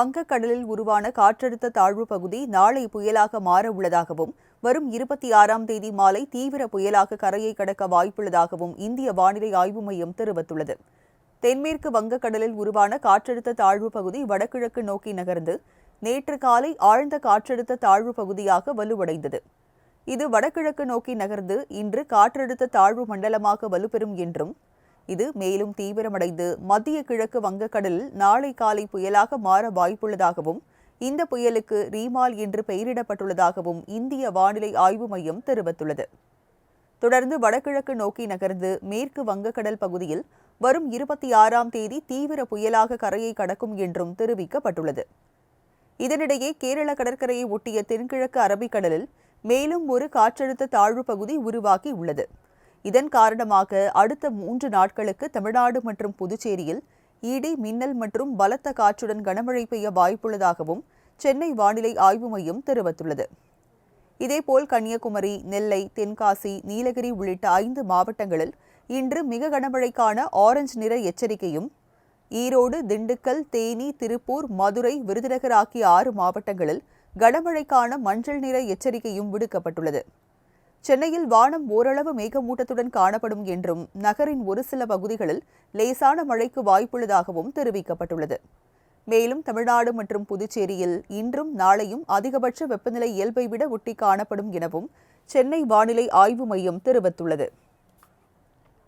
வங்கக்கடலில் உருவான காற்றழுத்த தாழ்வு பகுதி நாளை புயலாக மாற உள்ளதாகவும் வரும் 26ஆம் தேதி மாலை தீவிர புயலாக கரையை கடக்க வாய்ப்புள்ளதாகவும் இந்திய வானிலை ஆய்வு மையம் தெரிவித்துள்ளது. தென்மேற்கு வங்கக்கடலில் உருவான காற்றழுத்த தாழ்வு பகுதி வடகிழக்கு நோக்கி நகர்ந்து நேற்று காலை ஆழ்ந்த காற்றழுத்த தாழ்வு பகுதியாக வலுவடைந்தது. இது வடகிழக்கு நோக்கி நகர்ந்து இன்று காற்றழுத்த தாழ்வு மண்டலமாக வலுப்பெறும் என்றும் இது மேலும் தீவிரமடைந்து மத்திய கிழக்கு வங்கக்கடலில் நாளை காலை புயலாக மாற வாய்ப்புள்ளதாகவும் இந்த புயலுக்கு ரீமால் என்று பெயரிடப்பட்டுள்ளதாகவும் இந்திய வானிலை ஆய்வு மையம் தெரிவித்துள்ளது. தொடர்ந்து வடகிழக்கு நோக்கி நகர்ந்து மேற்கு வங்கக்கடல் பகுதியில் வரும் 26ஆம் தேதி தீவிர புயலாக கரையை கடக்கும் என்றும் தெரிவிக்கப்பட்டுள்ளது. இதனிடையே கேரள கடற்கரையை ஒட்டிய தென்கிழக்கு அரபிக்கடலில் மேலும் ஒரு காற்றழுத்த தாழ்வு பகுதி உருவாகி உள்ளது. இதன் காரணமாக அடுத்த 3 நாட்களுக்கு தமிழ்நாடு மற்றும் புதுச்சேரியில் இடி, மின்னல் மற்றும் பலத்த காற்றுடன் கனமழை பெய்ய வாய்ப்புள்ளதாகவும் சென்னை வானிலை ஆய்வு மையம் தெரிவித்துள்ளது. இதேபோல் கன்னியாகுமரி, நெல்லை, தென்காசி, நீலகிரி உள்ளிட்ட 5 மாவட்டங்களில் இன்று மிக கனமழைக்கான ஆரஞ்சு நிற எச்சரிக்கையும், ஈரோடு, திண்டுக்கல், தேனி, திருப்பூர், மதுரை, விருதுநகர் ஆகிய 6 மாவட்டங்களில் கனமழைக்கான மஞ்சள் நிற எச்சரிக்கையும் விடுக்கப்பட்டுள்ளது. சென்னையில் வானம் ஓரளவு மேகமூட்டத்துடன் காணப்படும் என்றும் நகரின் ஒரு சில பகுதிகளில் லேசான மழைக்கு வாய்ப்புள்ளதாகவும் தெரிவிக்கப்பட்டுள்ளது. மேலும் தமிழ்நாடு மற்றும் புதுச்சேரியில் இன்றும் நாளையும் அதிகபட்ச வெப்பநிலை இயல்பை விட ஒட்டி காணப்படும் எனவும் சென்னை வானிலை ஆய்வு மையம் தெரிவித்துள்ளது.